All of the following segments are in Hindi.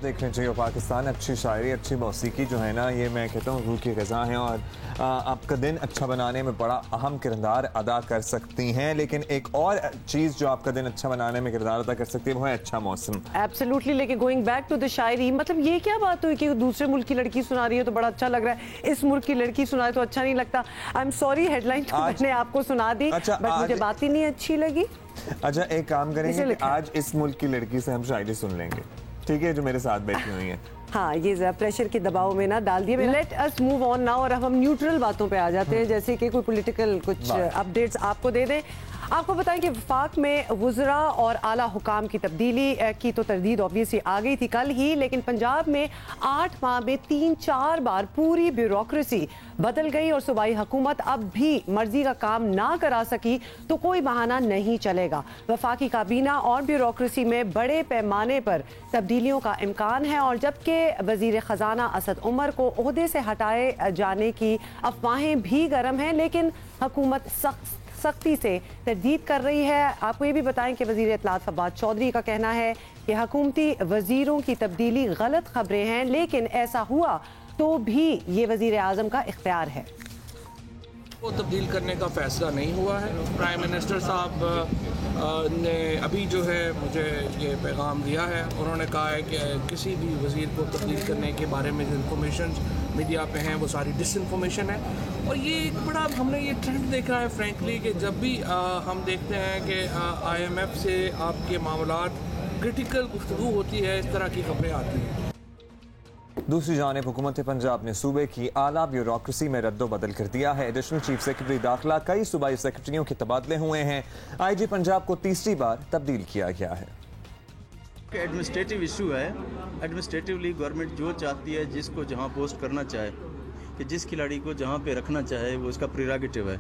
देखने चाहिए पाकिस्तान। अच्छी शायरी, अच्छी मौसीकी जो है ना, ये मैं कहता हूँ रूह की ग़िज़ा है और आपका दिन अच्छा बनाने में बड़ा अहम किरदार अदा कर सकती हैं। लेकिन एक और चीज़ जो आपका दिन अच्छा बनाने में किरदार अदा कर सकती है वो है अच्छा मौसम। एब्सोल्युटली। लेकिन गोइंग बैक टू द शायरी, मतलब ये क्या बात हुई कि दूसरे मुल्क की लड़की सुना रही है तो बड़ा अच्छा लग रहा है, इस मुल्क की लड़की सुनाए तो अच्छा नहीं लगता। आई एम सॉरी, हेडलाइन तो मैंने आपको सुना दी, बट मुझे बात ही नहीं अच्छी लगी। अच्छा, एक काम करेंगे कि आज इस मुल्क की लड़की से हम शायरी सुन लेंगे, ठीक है, जो मेरे साथ बैठी हुई है। हाँ, ये जरा प्रेशर के दबाव में ना डाल दिए। Let us move on now, और अब हम न्यूट्रल बातों पे आ जाते हैं, जैसे कि कोई पॉलिटिकल कुछ अपडेट्स आपको दे दें। आपको बताएं कि वफाक में वुज़रा और आला हुकाम की तब्दीली की तो तरदीद ऑब्वियसली आ गई थी कल ही, लेकिन पंजाब में 8 माह में 3-4 बार पूरी ब्यूरोक्रेसी बदल गई और सूबाई हुकूमत अब भी मर्जी का काम ना करा सकी तो कोई बहाना नहीं चलेगा। वफाकी काबीना और ब्यूरोक्रेसी में बड़े पैमाने पर तब्दीलियों का इम्कान है, और जबकि वज़ीर ख़जाना असद उमर को ओहदे से हटाए जाने की अफवाहें भी गर्म हैं, लेकिन हुकूमत सख्ती से तरदीद कर रही है। आपको ये भी बताएं कि वज़ीर इत्तलात फवाद चौधरी का कहना है कि हुकूमती वज़ीरों की तब्दीली गलत खबरें हैं, लेकिन ऐसा हुआ तो भी ये वज़ीर आज़म का इख्तियार है। वो तब्दील करने का फ़ैसला नहीं हुआ है। प्राइम मिनिस्टर साहब ने अभी जो है मुझे ये पैगाम दिया है, उन्होंने कहा है कि किसी भी वज़ीर को तब्दील करने के बारे में जो इन्फॉर्मेशन मीडिया पे हैं वो सारी डिसइंफॉर्मेशन है। और ये एक बड़ा हमने ये ट्रेंड देखा है फ्रेंकली, कि जब भी हम देखते हैं कि IMF से आपके मामलात क्रिटिकल गुफ्तगू होती है, इस तरह की खबरें आती हैं। दूसरी जानिब हुकूमत पंजाब ने सूबे की आला ब्यूरोक्रेसी में रद्दो बदल कर दिया है। एडिशनल चीफ सेक्रेटरी दाखिला, कई सूबाई सेक्रेटरियों के तबादले हुए हैं। IG पंजाब को तीसरी बार तब्दील किया गया है। एडमिनिस्ट्रेटिव इशू है। एडमिनिस्ट्रेटिवली गवर्नमेंट जो चाहती है, जिसको जहाँ पोस्ट करना चाहे, कि जिस खिलाड़ी को जहाँ पे रखना चाहे वो उसका प्रेरोगेटिव है,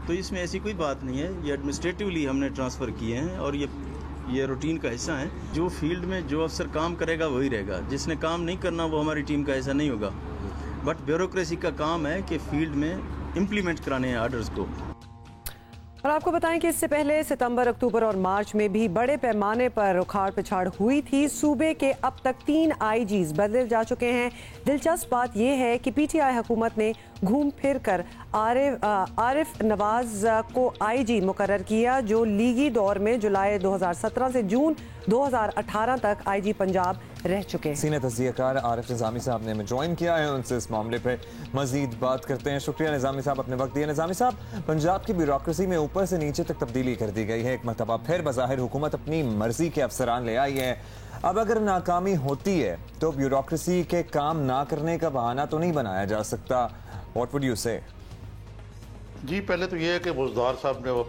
तो इसमें ऐसी कोई बात नहीं है। ये एडमिनिस्ट्रेटिवली हमने ट्रांसफ़र किए हैं और ये रूटीन का हिस्सा है। जो फील्ड में जो अफसर काम करेगा वही रहेगा, जिसने काम नहीं करना वो हमारी टीम का हिस्सा नहीं होगा। बट ब्यूरोक्रेसी का काम है कि फील्ड में इम्प्लीमेंट कराने हैं आर्डर्स को। और आपको बताएं कि इससे पहले सितंबर, अक्टूबर और मार्च में भी बड़े पैमाने पर उखाड़ पिछाड़ हुई थी। सूबे के अब तक 3 IGs बदले जा चुके हैं। दिलचस्प बात यह है कि PTI हुकूमत ने घूम फिर कर आरिफ नवाज को IG मुकर्रर किया, जो लीगी दौर में जुलाई 2017 से जून 2018 तक IG पंजाब रह चुके हैं। सीनियर तज़कियाकार आरिफ निज़ामी साहब ने हमें ज्वाइन किया है, उनसे इस मामले पे मजीद बात करते हैं। शुक्रिया निज़ामी साहब, अपने वक्त दिया। निज़ामी साहब, पंजाब की ब्यूरोक्रेसी में ऊपर से नीचे तक तब्दीली कर दी गई है। एक मरतबा फिर बज़ाहिर हुकूमत अपनी मर्जी के अफसरान ले आई है। अब अगर नाकामी होती है तो ब्यूरोक्रेसी के काम ना करने का बहाना तो नहीं बनाया जा सकता। व्हाट वुड यू से? जी, पहले तो ये है कि बुज़दार साहब ने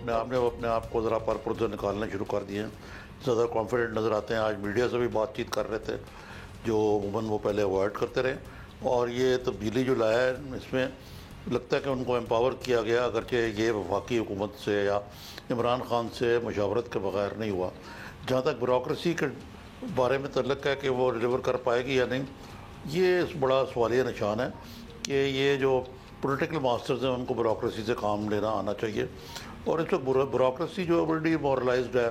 अपने आप को ज़रा पर पुर्जे निकालना शुरू कर दिए हैं, ज़्यादा कॉन्फिडेंट नज़र आते हैं। आज मीडिया से भी बातचीत कर रहे थे, जो अमूमन वो पहले अवॉइड करते रहे, और ये तब्दीली जो लाया है इसमें लगता है कि उनको एम्पावर किया गया, अगरचे ये वफाकी हुकूमत से या इमरान खान से मुशावरत के बगैर नहीं हुआ। जहाँ तक ब्यूरोक्रेसी के बारे में तल्लक है कि वो डिलीवर कर पाएगी या नहीं, ये बड़ा सवालिया निशान है कि ये जो पॉलिटिकल मास्टर्स हैं उनको ब्यूरोक्रेसी से काम लेना आना चाहिए। और इस वक्त ब्यूरोक्रेसी जो बड़ी मॉरलाइज्ड है,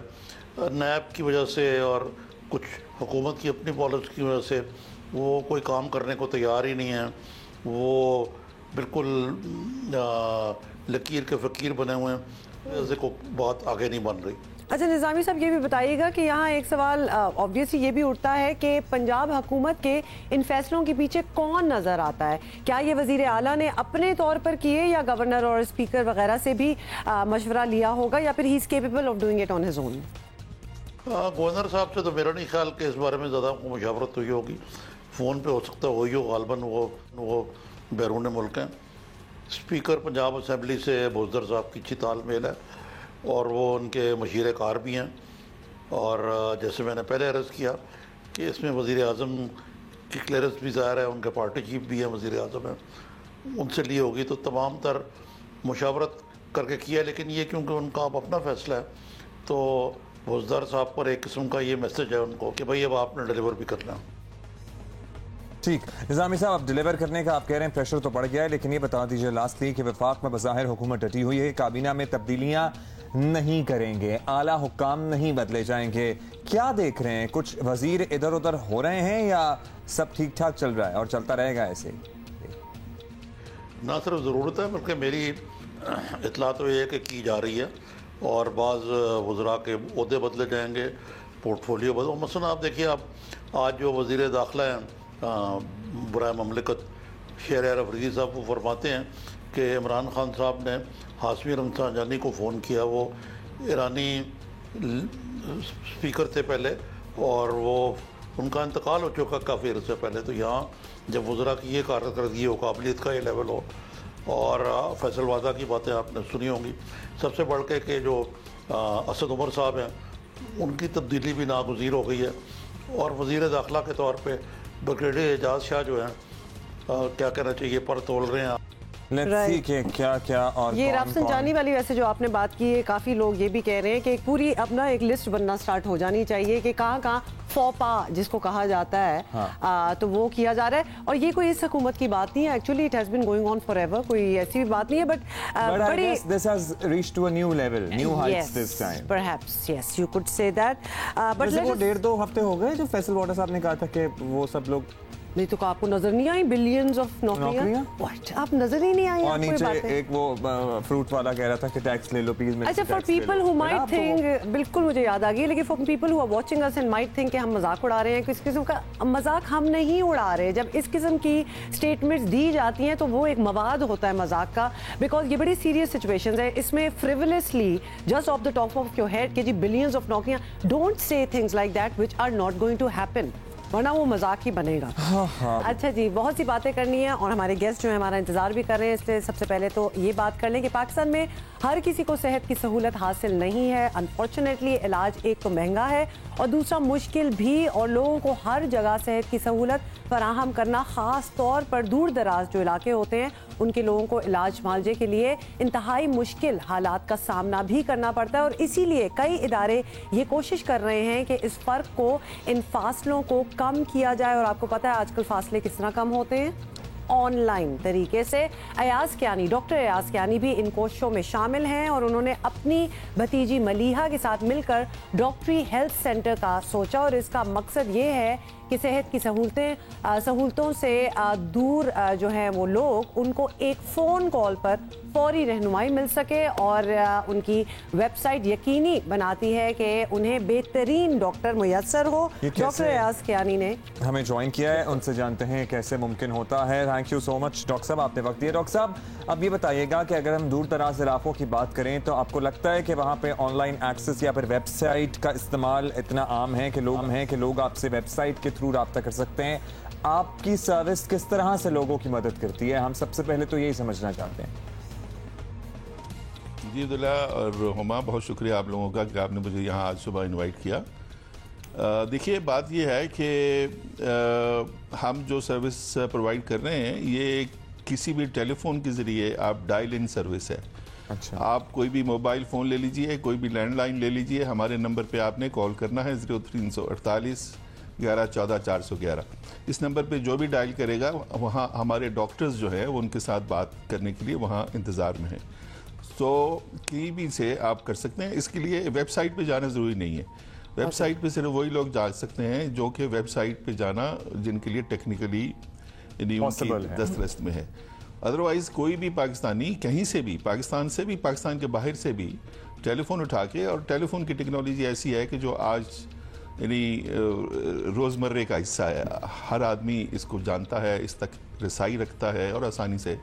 नैब की वजह से और कुछ हुकूमत की अपनी पॉलिसी की वजह से वो कोई काम करने को तैयार ही नहीं है। वो बिल्कुल लकीर के फ़कीर बने हुए हैं, ऐसे को बात आगे नहीं बन रही। अच्छा निज़ामी साहब, ये भी बताइएगा कि यहाँ एक सवाल ऑब्वियसली ये भी उठता है कि पंजाब हुकूमत के इन फैसलों के पीछे कौन नज़र आता है? क्या ये वज़ीर आला ने अपने तौर पर किए या गवर्नर और स्पीकर वगैरह से भी मशवरा लिया होगा, या फिर he is capable of doing it on his own? Governor साहब से तो मेरा नहीं ख्याल कि इस बारे में ज़्यादा मुशावरत हुई होगी। फ़ोन पे हो सकता हुई हो, गालबन वो बैरून मुल्क हैं। स्पीकर पंजाब असम्बली से बुज़दार साहब की अच्छी तालमेल है और वो उनके मशीर कार भी हैं। और जैसे मैंने पहले अर्ज़ किया कि इसमें वज़ीर आज़म की क्लियरेंस भी ज़ाहिर है, उनके पार्टी चीफ भी हैं, वज़ीर आज़म हैं, उनसे ली होगी तो तमाम तर मुशावरत करके किया। लेकिन ये क्योंकि उनका अब अपना फ़ैसला है, तो बुज़दार साहब पर एक किस्म का ये मैसेज है उनको कि भाई अब आपने डिलीवर भी करना। ठीक, निज़ामी साहब, अब डिलीवर करने का आप कह रहे हैं प्रेशर तो बढ़ गया है, लेकिन ये बता दीजिए लास्टली कि वफाक में बज़ाहिर हुकूमत डटी हुई है, काबीना में तब्दीलियां नहीं करेंगे, आला हुक्काम नहीं बदले जाएंगे, क्या देख रहे हैं? कुछ वजीर इधर उधर हो रहे हैं या सब ठीक ठाक चल रहा है और चलता रहेगा ऐसे ही? ना सिर्फ ज़रूरत है बल्कि मेरी इतला तो ये है कि की जा रही है और बाज़ वज़रा के ओहदे बदले जाएंगे, पोर्टफोलियो बदल। मसलन आप देखिए, आप आज जो वज़ीर दाखिला हैं बराए ममलिकत शेर अफरीदी साहब वो फरमाते हैं कि इमरान खान साहब ने हाशमी रमज़ानी को फ़ोन किया। वो ईरानी स्पीकर थे पहले और वो उनका इंतकाल हो चुका काफ़ी अर्से पहले। तो यहाँ जब वज़रा की ये कारकर्दगी हो, काबिलियत का ये लेवल हो, और फैसल वादा की बातें आपने सुनी होंगी, सबसे बढ़ के जो असद उमर साहब हैं उनकी तब्दीली भी नागुज़ीर हो गई है। और वज़ीर दाखिला के तौर पे ब्रिगेडियर एजाज शाह जो हैं क्या कहना चाहिए, पर तोल रहे हैं। क्या क्या और ये राफसंजानी वाली वैसे जो आपने बात की है, काफ़ी लोग ये भी कह रहे हैं कि पूरी अपना एक लिस्ट बनना स्टार्ट हो जानी चाहिए कि कहाँ कहाँ फोपा जिसको कहा जाता है, हाँ। तो वो किया जा रहा है। और ये कोई इस हुकूमत की बात नहीं है, actually it has been going on forever, कोई ऐसी भी बात नहीं है। But I guess this has reached to a new level, new heights this time. Perhaps yes, you could say that. But वैसे वो 1.5-2 हफ्ते हो गए जो फैसल वाडा साहब ने कहा था कि वो सब लोग नहीं, तो आपको नजर नहीं आई बिलियंस ऑफ नौकरियां? आप नजर ही नहीं आई? और नीचे एक वो फ्रूट वाला कह रहा था कि टैक्स ले लो प्लीज। अच्छा, for people who might think, बिल्कुल मुझे याद आ गई, लेकिन for people who are watching us and might think कि हम मजाक उड़ा रहे हैं, किस किस्म का मजाक हम नहीं उड़ा रहे। जब इस किस्म की स्टेटमेंट्स दी जाती हैं तो वो एक मवाद होता है मजाक का, बिकॉज ये बड़ी सीरियस सिचुएशंस है। इसमें frivolously just off the top of your head कि जी बिलियंस ऑफ नौकरियां, don't say things like that which are not going to happen, वरना वो मजाक ही बनेगा। अच्छा जी, बहुत सी बातें करनी है और हमारे गेस्ट जो है हमारा इंतजार भी कर रहे हैं, इसलिए सबसे पहले तो ये बात कर लें कि पाकिस्तान में हर किसी को सेहत की सहूलत हासिल नहीं है। अनफॉर्चुनेटली इलाज एक तो महंगा है और दूसरा मुश्किल भी, और लोगों को हर जगह सेहत की सहूलत फराहम करना, ख़ास तौर पर दूर दराज जो इलाके होते हैं उनके लोगों को इलाज मुआवजे के लिए इंतहाई मुश्किल हालात का सामना भी करना पड़ता है। और इसीलिए कई इदारे ये कोशिश कर रहे हैं कि इस फ़र्क को, इन फासलों को कम किया जाए। और आपको पता है आजकल फासले किस तरह कम होते हैं, ऑनलाइन तरीके से। अयाज कियानी, डॉक्टर अयाज कियानी भी इन कोशिशों में शामिल हैं और उन्होंने अपनी भतीजी मलीहा के साथ मिलकर डॉक्टरी हेल्थ सेंटर का सोचा, और इसका मकसद ये है कि सेहत की सहूलतों से दूर जो है वो लोग, उनको एक फ़ोन कॉल पर फौरी रहनुमाई मिल सके। और उनकी वेबसाइट यकीनी बनाती है कि उन्हें बेहतरीन डॉक्टर मुयस्सर हो। डॉक्टर अयाज कियानी ने हमें ज्वाइन किया है, उनसे जानते हैं कैसे मुमकिन होता है। Thank you so much doctor साहब, आपने वक्त दिया। डॉक्टर साहब, अब ये बताइएगा कि अगर हम दूर दराज इलाकों की बात करें तो आपको लगता है कि वहाँ पे ऑनलाइन एक्सेस या फिर वेबसाइट का इस्तेमाल इतना आम है कि लोग आपसे वेबसाइट के थ्रू रब्ता कर सकते हैं? आपकी सर्विस किस तरह से लोगों की मदद करती है? हम सबसे पहले तो यही समझना चाहते हैं। जी अब्दुल्ला और हुमा, बहुत शुक्रिया आप लोगों का कि आपने मुझे यहाँ आज सुबह इनवाइट किया। देखिए, बात ये है कि हम जो सर्विस प्रोवाइड कर रहे हैं ये किसी भी टेलीफोन के ज़रिए आप डायल इन सर्विस है। अच्छा, आप कोई भी मोबाइल फ़ोन ले लीजिए, कोई भी लैंडलाइन ले लीजिए, हमारे नंबर पे आपने कॉल करना है 0348 11 14 411। इस नंबर पे जो भी डायल करेगा वहाँ हमारे डॉक्टर्स जो है वो उनके साथ बात करने के लिए वहाँ इंतज़ार में है। तो कहीं भी से आप कर सकते हैं। इसके लिए वेबसाइट पे जाना ज़रूरी नहीं है। वेबसाइट पे सिर्फ वही लोग जा सकते हैं जो कि वेबसाइट पे जाना जिनके लिए टेक्निकली दस्तरस में है। अदरवाइज़ कोई भी पाकिस्तानी कहीं से भी, पाकिस्तान से भी, पाकिस्तान के बाहर से भी टेलीफोन उठा के, और टेलीफोन की टेक्नोलॉजी ऐसी है कि जो आज यानी रोज़मर्रे का हिस्सा है, हर आदमी इसको जानता है, इस तक रसाई रखता है और आसानी से।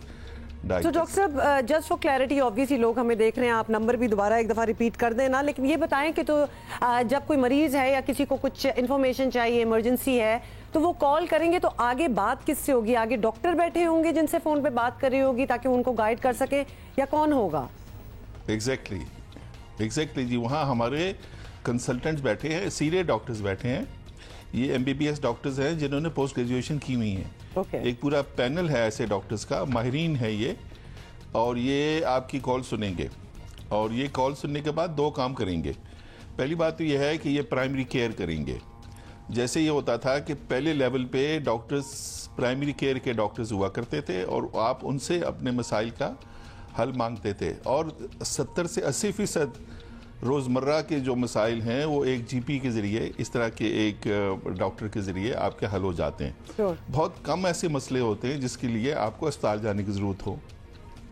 तो डॉक्टर साहब, जस्ट फॉर क्लैरिटी, ऑब्वियसली लोग हमें देख रहे हैं, आप नंबर भी दोबारा एक दफ़ा रिपीट कर देना, लेकिन ये बताएं कि तो जब कोई मरीज़ है या किसी को कुछ इन्फॉर्मेशन चाहिए, इमरजेंसी है, तो वो कॉल करेंगे तो आगे बात किससे होगी? आगे डॉक्टर बैठे होंगे जिनसे फ़ोन पे बात कर रही होगी ताकि उनको गाइड कर सकें, या कौन होगा? एग्जैक्टली जी, वहाँ हमारे कंसल्टेंट्स बैठे हैं, सीनियर डॉक्टर्स बैठे हैं। ये MBBS डॉक्टर्स हैं जिन्होंने पोस्ट ग्रेजुएशन की हुई है। एक पूरा पैनल है ऐसे डॉक्टर्स का, माहिरीन है ये, और ये आपकी कॉल सुनेंगे, और ये कॉल सुनने के बाद दो काम करेंगे। पहली बात तो ये है कि ये प्राइमरी केयर करेंगे। जैसे ये होता था कि पहले लेवल पे डॉक्टर्स प्राइमरी केयर के डॉक्टर्स हुआ करते थे और आप उनसे अपने मसाइल का हल मांगते थे, और 70 से 80% रोज़मर्रा के जो मसाइल हैं वो एक जीपी के ज़रिए, इस तरह के एक डॉक्टर के ज़रिए आपके हल हो जाते हैं। Sure. बहुत कम ऐसे मसले होते हैं जिसके लिए आपको अस्पताल जाने की ज़रूरत हो।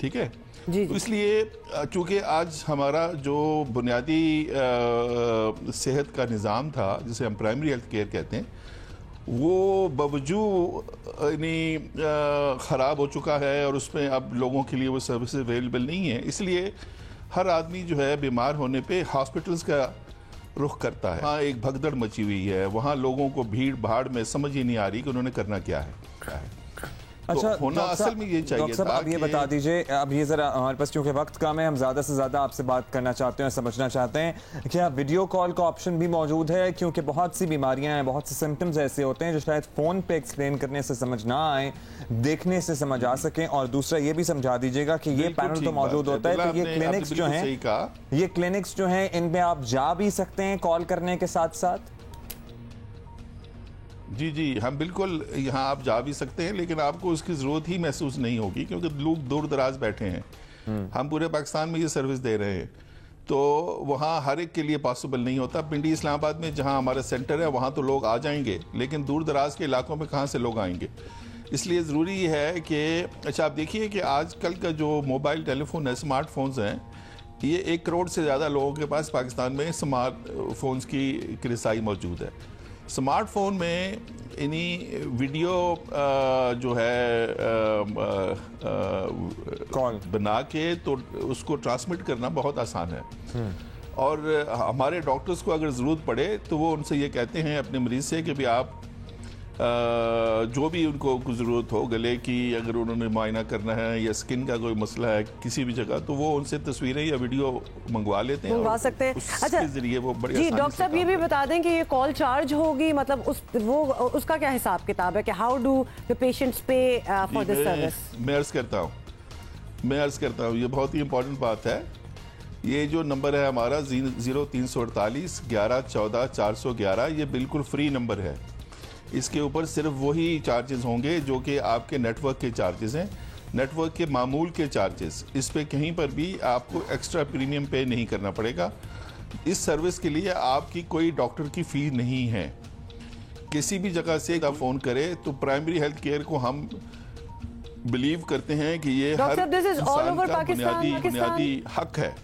ठीक है जी, तो इसलिए चूँकि आज हमारा जो बुनियादी सेहत का निज़ाम था जिसे हम प्राइमरी हेल्थ केयर कहते हैं, वो बावजूद ख़राब हो चुका है और उसमें अब लोगों के लिए वो सर्विस अवेलेबल नहीं है। इसलिए हर आदमी जो है बीमार होने पे हॉस्पिटल्स का रुख करता है। वहाँ एक भगदड़ मची हुई है, वहाँ लोगों को भीड़ भाड़ में समझ ही नहीं आ रही कि उन्होंने करना क्या है। अच्छा, तो होना असल में ये चाहिए। डॉक्टर साहब आप ये बता दीजिए, अब ये जरा हमारे पास क्योंकि वक्त कम है, हम ज्यादा से ज्यादा आपसे बात करना चाहते हैं, समझना चाहते हैं क्या वीडियो कॉल का ऑप्शन भी मौजूद है, क्योंकि बहुत सी बीमारियां हैं, बहुत से सिम्टम्स ऐसे होते हैं जो शायद फोन पे एक्सप्लेन करने से समझ ना आए, देखने से समझ आ सके। और दूसरा ये भी समझा दीजिएगा कि ये पैनल तो मौजूद होता है, तो ये क्लिनिक्स जो हैं, ये क्लिनिक्स जो हैं, इन पे आप जा भी सकते हैं कॉल करने के साथ साथ? जी जी, हम बिल्कुल यहाँ आप जा भी सकते हैं, लेकिन आपको उसकी ज़रूरत ही महसूस नहीं होगी क्योंकि लोग दूर दराज बैठे हैं। हम पूरे पाकिस्तान में ये सर्विस दे रहे हैं, तो वहाँ हर एक के लिए पॉसिबल नहीं होता। पिंडी इस्लामाबाद में जहाँ हमारा सेंटर है वहाँ तो लोग आ जाएंगे, लेकिन दूर दराज के इलाकों में कहाँ से लोग आएंगे। इसलिए ज़रूरी है कि अच्छा आप देखिए कि आजकल का जो मोबाइल टेलीफोन है, स्मार्टफोन्स हैं, ये 1 करोड़ से ज़्यादा लोगों के पास पाकिस्तान में स्मार्टफोन्स की रसाई मौजूद है। स्मार्टफोन में इन्हीं वीडियो जो है कॉल बना के तो उसको ट्रांसमिट करना बहुत आसान है। और हमारे डॉक्टर्स को अगर ज़रूरत पड़े तो वो उनसे ये कहते हैं अपने मरीज़ से कि भाई आप जो भी उनको ज़रूरत हो, गले की अगर उन्होंने मुआयना करना है या स्किन का कोई मसला है किसी भी जगह, तो वो उनसे तस्वीरें या वीडियो मंगवा लेते हैं, मंगवा सकते हैं। अच्छा जरिए वो बड़ी जी डॉक्टर साहब ये भी बता दें कि ये कॉल चार्ज होगी, मतलब उसका क्या हिसाब किताब है कि हाउ डू द पेशेंट्स पे फॉर दिस सर्विस? मैं अर्ज़ करता हूँ ये बहुत ही इंपॉर्टेंट बात है। ये जो नंबर है हमारा 0348 11 14 411, ये बिल्कुल फ्री नंबर है। इसके ऊपर सिर्फ वही चार्जेस होंगे जो कि आपके नेटवर्क के चार्जेस हैं, नेटवर्क के मामूल के चार्जेस। इस पे कहीं पर भी आपको एक्स्ट्रा प्रीमियम पे नहीं करना पड़ेगा। इस सर्विस के लिए आपकी कोई डॉक्टर की फीस नहीं है। किसी भी जगह से फ़ोन करे तो प्राइमरी हेल्थ केयर को हम बिलीव करते हैं कि ये हर इंसान का बुनियादी हक है।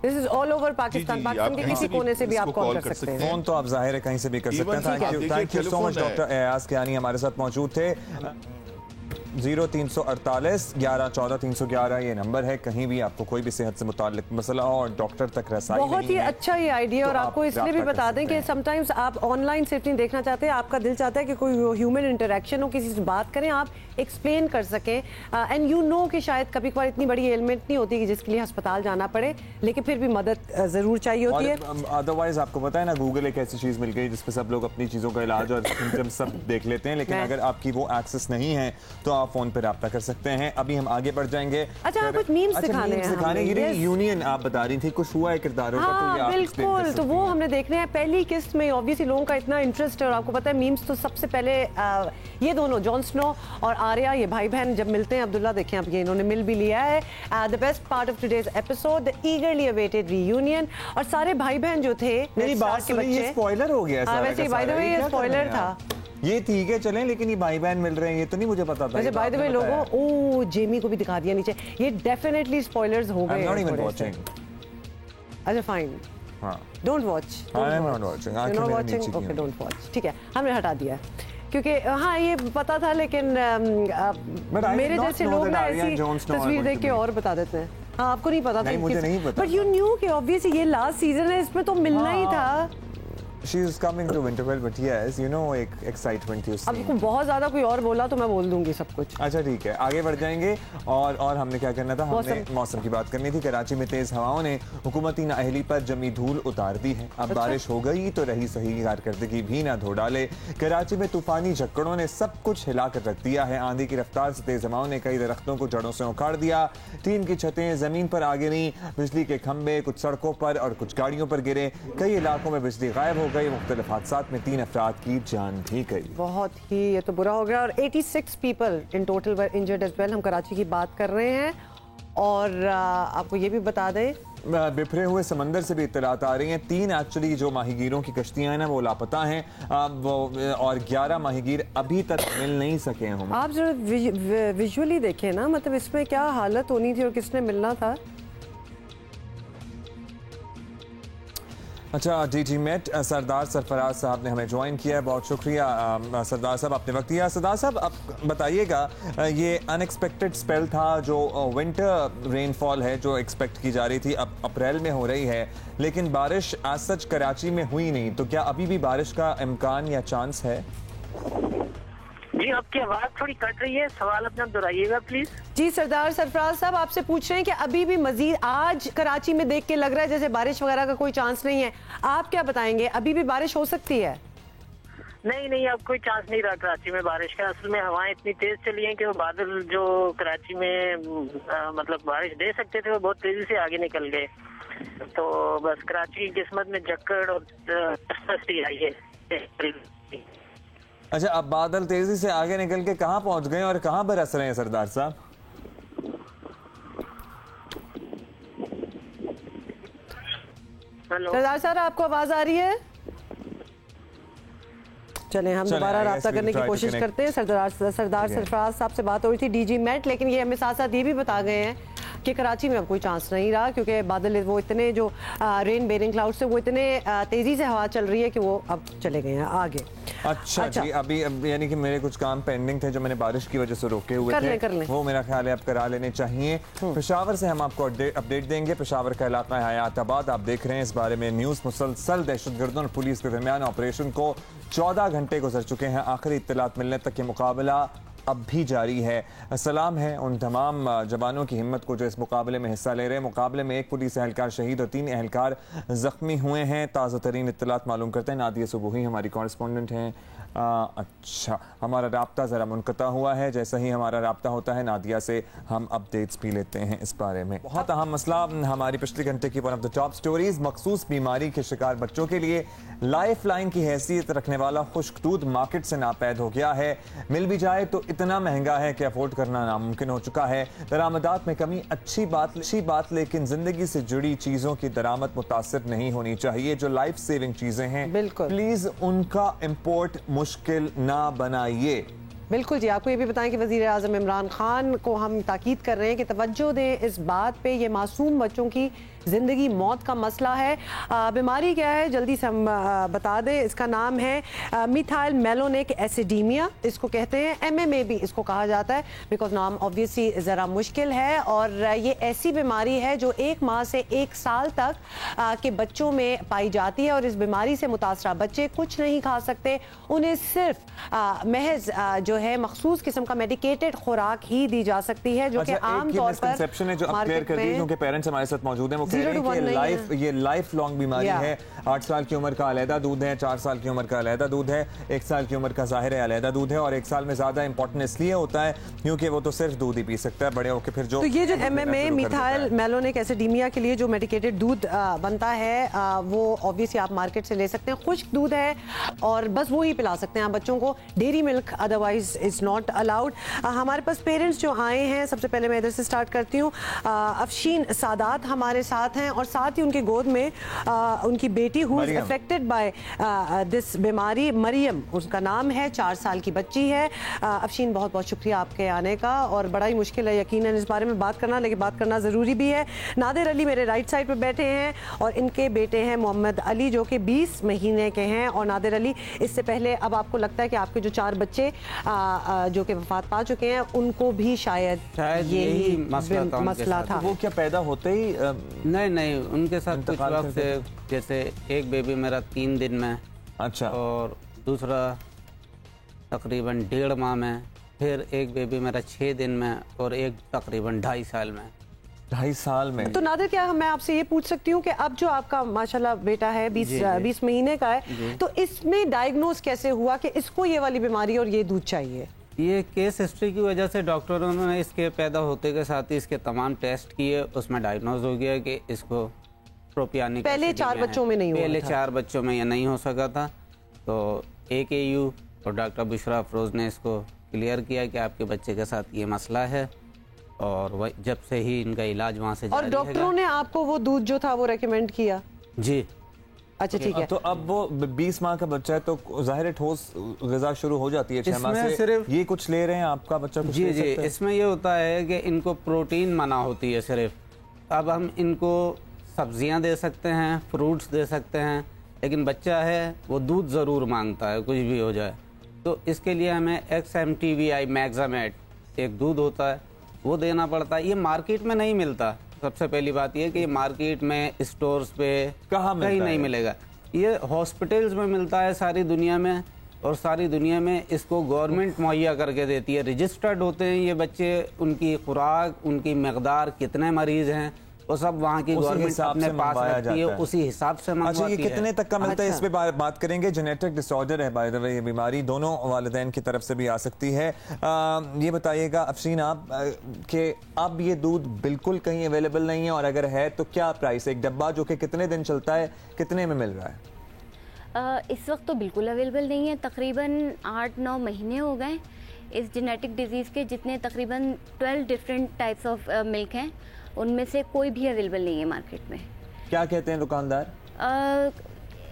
This is all over Pakistan. Pakistan के किसी कोने से भी आप कॉल कर सकते हैं। फोन तो आप जाहिर है कहीं से भी कर सकते हैं। Thank you so much doctor Ayaz Kayani हमारे साथ मौजूद थे। 0348 11 14 311 ये नंबर है। कहीं भी आपको कोई भी सेहत से मुताल्लिक मसला हो और डॉक्टर तक रसाई बहुत ही अच्छा ये आइडिया। और आपको इसलिए भी बता दें कि समटाइम्स आप ऑनलाइन सिर्फ नहीं देखना चाहते, आपका दिल चाहता है कि कोई ह्यूमन इंटरेक्शन हो, किसी से बात करें, आप एक्सप्लेन कर सकें। एंड यू नो कि शायद कभी कभार इतनी बड़ी एलिमेंट नहीं होती कि जिसके लिए अस्पताल जाना पड़े, लेकिन फिर भी मदद ज़रूर चाहिए होती है। अदरवाइज आपको पता है ना, गूगल एक ऐसी चीज़ मिल गई जिसपे सब लोग अपनी चीज़ों का इलाज और सिम्पटम्स सब देख लेते हैं, लेकिन अगर आपकी वो एक्सेस नहीं है तो आप फोन पर रब्ता कर सकते हैं। अभी हम आगे बढ़ जाएंगे। अच्छा कुछ मीम्स दिखाने हैं। यूनियन आप बता रही थी कुछ हुआ है किरदारों का, तो ये आप बिल्कुल, तो वो हमने देखने हैं। पहली किस्त में ऑब्वियसली लोगों का इतना इंटरेस्ट है और आपको पता है मीम्स तो सबसे पहले ये दोनों जॉन स्नो और आर्या, ये भाई बहन जब मिलते हैं, अब्दुल्ला देखें अब ये इन्होंने मिल भी लिया है। The best part of today's episode, the ईगरली awaited reunion. और सारे भाई बहन जो थे, मेरी बात के बच्चे, ये स्पॉइलर हो गया है। वैसे बाय द वे ये स्पॉइलर था। ये ठीक है चलें, लेकिन ये भाई बहन मिल रहे हैं ये तो नहीं मुझे पता था। वैसे बाय द वे लोगों, ओ जेमी को भी दिखा दिया नीचे, ये डेफिनेटली स्पॉयलर्स हो गए। अच्छा फाइन, हाँ don't watch, okay don't watch, ठीक है हमने हटा दिया क्योंकि हाँ ये पता था, लेकिन मेरे जैसे लोग ना ऐसी तस्वीर देख के और बता देते हैं। हाँ आपको नहीं पता था, मुझे नहीं पता, बट यू न्यू कि ऑब्वियसली ये लास्ट सीजन है, इसमें तो मिलना ही था। She is coming to Winterfell, but yes, you know एक excitement थी उसमें। अब बहुत ज़्यादा कोई और बोला तो मैं बोल दूंगी सब कुछ। अच्छा ठीक है, आगे बढ़ जाएंगे। और हमने क्या करना था, हमने मौसम की बात करनी थी। कराची में तेज हवाओं ने हुकूमती नाअहली पर जमी धूल उतार दी है। अब बारिश हो गई तो रही सही कारकर्दगी भी ना धो डाले। कराची में तूफानी झक्कड़ों ने सब कुछ हिला कर रख दिया है। आंधी की रफ्तार से तेज हवाओं ने कई दरख्तों को जड़ों से उखाड़ दिया। टीन की छतें जमीन पर आ गिरी, बिजली के खंभे कुछ सड़कों पर और कुछ गाड़ियों पर गिरे। कई इलाकों में बिजली गायब हो गई। मुख्तलिफ हादसात में 3 अफराद की जान भी गई। बहुत ही ये तो बुरा हो गया। और 86 people in total were injured as well. हम कराची की बात कर रहे हैं और आपको ये भी बता दें बिखरे हुए समंदर से भी इत्तलात आ रही हैं। 3 एक्चुअली जो माहीगीरों की कश्तियां हैं ना वो लापता हैं और 11 माहीगीर अभी तक मिल नहीं सके हैं। आप जरा विजुअली देखें ना, मतलब इसमें क्या हालत होनी थी और किसने मिलना था। अच्छा, डीजी मेट सरदार सरफराज साहब ने हमें ज्वाइन किया है। बहुत शुक्रिया सरदार साहब, आपने वक्त दिया। सरदार साहब अब बताइएगा, ये अनएक्सपेक्टेड स्पेल था जो विंटर रेनफॉल है जो एक्सपेक्ट की जा रही थी, अब अप्रैल में हो रही है, लेकिन बारिश आज सच कराची में हुई नहीं, तो क्या अभी भी बारिश का इम्कान या चांस है? जी, आपकी आवाज थोड़ी कट रही है, सवाल अपना दोहराइएगा प्लीज। जी सरदार सरफराज साहब, आपसे पूछ रहे हैं कि अभी भी मजीद आज कराची में देख के लग रहा है जैसे बारिश वगैरह का कोई चांस नहीं है, आप क्या बताएंगे, अभी भी बारिश हो सकती है? नहीं, अब कोई चांस नहीं रहा कराची में बारिश का। असल में हवाएं इतनी तेज चली हैं कि वो बादल जो कराची में मतलब बारिश दे सकते थे वो बहुत तेजी से आगे निकल गए। तो बस कराची की किस्मत में जक्कड़ और आई है। अच्छा, अब बादल तेजी से आगे निकल के कहाँ पहुंच गए और कहाँ बरस रहे हैं सरदार साहब? सरदार साहब आपको आवाज आ रही है? चलें हम दोबारा राब्ता करने की कोशिश करते हैं। सरदार सरफराज साहब से बात हो रही थी, डीजी मेट, लेकिन ये हमें साथ साथ ये भी बता गए हैं कि कराची में अब कोई चांस नहीं रहा क्योंकि बादल वो इतने जो रेन बेरिंग क्लाउड से वो इतने तेजी से हवा चल रही है कि वो अब चले गए हैं आगे। अच्छा जी, अभी यानी कि मेरे कुछ काम पेंडिंग थे जो मैंने बारिश की वजह से रोके हुए थे, वो मेरा ख्याल है अब करा लेने चाहिए। पेशावर से हम आपको अपडेट देंगे। पेशावर का इलाका है हयाताबाद, आप देख रहे हैं इस बारे में न्यूज। मुसलसल दहशतगर्दों और पुलिस के दरमियान ऑपरेशन को 14 घंटे गुजर चुके हैं। आखिरी इत्तलात मिलने तक ये मुकाबला अब भी जारी है। सलाम है उन तमाम जवानों की हिम्मत को जो इस मुकाबले में हिस्सा ले रहे हैं। मुकाबले में 1 पुलिस एहलकार शहीद और 3 एहलकार जख्मी हुए हैं। ताज़ा तरीन इत्तलात मालूम करते हैं। नादिया सुबूही हमारी कॉरेस्पॉन्डेंट हैं। अच्छा, हमारा राब्ता ज़रा मुनक़ता हुआ है, जैसा ही हमारा राब्ता होता है नादिया से हम अपडेट्स भी लेते हैं इस बारे में। बहुत अहम मसला हमारी पिछले घंटे की one of the top stories, मखसूस बीमारी के शिकार बच्चों के लिए लाइफ लाइन की हैसियत रखने वाला खुश्क दूध मार्केट से नापैद हो गया है। मिल भी जाए तो इतना महंगा है कि अफोर्ड करना नामुमकिन हो चुका है। दरामदात में कमी अच्छी बात, लेकिन जिंदगी से जुड़ी चीजों की दरामद मुतासिर नहीं होनी चाहिए। जो लाइफ सेविंग चीजें हैं प्लीज उनका इम्पोर्ट मुश्किल ना बनाइए। बिल्कुल जी, आपको ये भी बताएं कि वज़ीर आज़म इमरान खान को हम ताकीद कर रहे हैं कि तवज्जो दें इस बात पे, ये मासूम बच्चों की ज़िंदगी मौत का मसला है। बीमारी क्या है जल्दी से हम बता दें। इसका नाम है मिथाइल मेलोनिक एसिडीमिया, इसको कहते हैं। MMA भी इसको कहा जाता है बिकॉज नाम ऑब्वियसली ज़रा मुश्किल है। और ये ऐसी बीमारी है जो 1 माह से 1 साल तक के बच्चों में पाई जाती है। और इस बीमारी से मुतासरा बच्चे कुछ नहीं खा सकते, उन्हें सिर्फ महज जो है मखसूस किस्म का मेडिकेटेड खुराक ही दी जा सकती है, जो कि आम तौर पर जो अब क्लियर कर दी क्योंकि पेरेंट्स हमारे साथ मौजूद हैं, वो कह रहे हैं कि ये लाइफ लॉन्ग बीमारी है। 8 साल की उम्र का अलहदा दूध है, 4 साल की उम्र का अलहदा दूध है, 1 साल की उम्र का जाहिर है अलहदा दूध है। और 1 साल में ज्यादा इंपॉर्टेंट इसलिए होता है क्योंकि वो तो सिर्फ दूध ही पी सकता है, बड़े होकर फिर जो। तो ये जो MMA मिथाइल मेलोनिक एसिडीमिया के लिए जो मेडिकेटेड दूध बनता है वो ऑब्वियसली आप मार्केट से ले सकते हैं। खुश्क दूध है और बस वो ही पिला सकते हैं आप बच्चों को, dairy milk otherwise is not allowed. हमारे पास पेरेंट्स जो आए हैं, सबसे पहले मैं इधर से स्टार्ट करती हूँ। अफशीन सादात हमारे साथ हैं और साथ ही उनकी गोद में उनकी बेटी who is affected by this बीमारी, मरियम उसका नाम है, 4 साल की बच्ची है। अफशीन बहुत बहुत शुक्रिया आपके आने का, और बड़ा ही मुश्किल है यकीनन इस बारे में बात करना, लेकिन बात करना ज़रूरी भी है। नादिर अली मेरे राइट साइड पे बैठे हैं और इनके बेटे हैं मोहम्मद अली जो कि 20 महीने के हैं। और नादिर अली, इससे पहले अब आपको लगता है कि आपके जो 4 बच्चे जो कि वफात पा चुके हैं उनको भी शायद यही मसला था? वो क्या पैदा होते ही नहीं, उनके साथ कुछ वक्त से, जैसे एक बेबी मेरा 3 दिन में, अच्छा, और दूसरा तकरीबन 1.5 माह में, फिर एक बेबी मेरा 6 दिन में और एक तकरीबन 2.5 साल में। 2.5 साल में। तो नादिर, क्या मैं आपसे ये पूछ सकती हूँ कि अब जो आपका माशाल्लाह बेटा है 20 महीने का है, तो इसमें डायग्नोज कैसे हुआ कि इसको ये वाली बीमारी और ये दूध चाहिए? ये केस हिस्ट्री की वजह से डॉक्टरों ने इसके पैदा होते के साथ ही इसके तमाम टेस्ट किए, उसमें डायग्नोज हो गया कि इसको प्रोपियानिक पहले एसिड 4 में है। बच्चों में नहीं हुआ पहले था। 4 बच्चों में ये नहीं हो सका था, तो AKU और डॉक्टर बुशरा अफरोज़ ने इसको क्लियर किया कि आपके बच्चे के साथ ये मसला है, और वह जब से ही इनका इलाज वहाँ से और जारी डॉक्टरों हैगा। ने आपको वो दूध जो था वो रेकमेंड किया? जी अच्छा ठीक है। तो अब वो 20 माह का बच्चा है तो जाहिर है ठोस ग़िज़ा शुरू हो जाती है 6 माह इसमें से। सिर्फ- ये कुछ ले रहे हैं, आपका बच्चा कुछ जी ले जी, सकता है? इसमें ये होता है कि इनको प्रोटीन मना होती है सिर्फ। अब हम इनको सब्जियां दे सकते हैं, फ्रूट्स दे सकते हैं, लेकिन बच्चा है वो दूध ज़रूर मांगता है कुछ भी हो जाए। तो इसके लिए हमें XMTVI मैग्जामेट एक दूध होता है वो देना पड़ता है। ये मार्केट में नहीं मिलता। सबसे पहली बात ये कि ये मार्केट में, स्टोर्स पे कहाँ मिलता कहीं है? नहीं मिलेगा। ये हॉस्पिटल्स में मिलता है सारी दुनिया में, और सारी दुनिया में इसको गवर्नमेंट मुहैया करके देती है। रजिस्टर्ड होते हैं ये बच्चे, उनकी खुराक, उनकी मकदार, कितने मरीज हैं, वो सब वहाँ की उसी गवर्नमेंट हिसाब अपने से पास मंगवाया रखती है, जाता है। उसी हिसाब से अच्छा, मंगवाती ये है। कितने तक का मिलता है इस पे बात करेंगे। जेनेटिक डिसऑर्डर है बाय द वे, ये बीमारी दोनों वालिदैन की तरफ से भी आ सकती है। ये बताइएगा अफशीन आप कि अब ये दूध बिल्कुल कहीं अवेलेबल नहीं है, और अगर है तो क्या प्राइस? एक डब्बा जो कि कितने दिन चलता है, कितने में मिल रहा है? इस वक्त तो बिल्कुल अवेलेबल नहीं है। तकरीबन 8-9 महीने हो गए इस जेनेटिक डिजीज़ के। जितने तकरीबन 12 डिफरेंट टाइप्स ऑफ मिल्क हैं, उनमें से कोई भी अवेलेबल नहीं है मार्केट में। क्या कहते हैं दुकानदार?